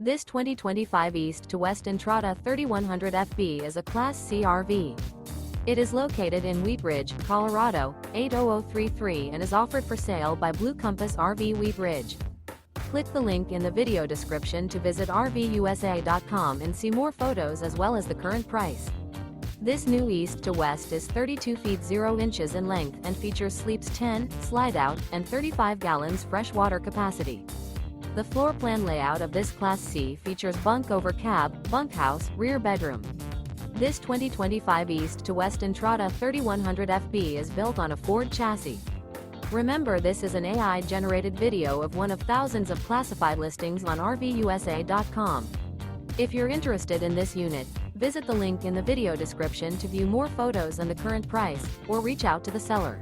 This 2025 East to West Entrada 3100 FB is a Class C RV. It is located in Wheat Ridge, Colorado, 80033 and is offered for sale by Blue Compass RV Wheat Ridge. Click the link in the video description to visit RVUSA.com and see more photos as well as the current price. This new East to West is 32 feet 0 inches in length and features sleeps 10, slide-out, and 35 gallons fresh water capacity. The floor plan layout of this Class C features Bunk Over Cab, Bunkhouse, rear bedroom. This 2025 East to West Entrada 3100 FB is built on a Ford chassis. Remember, this is an AI-generated video of one of thousands of classified listings on RVUSA.com. If you're interested in this unit, visit the link in the video description to view more photos and the current price, or reach out to the seller.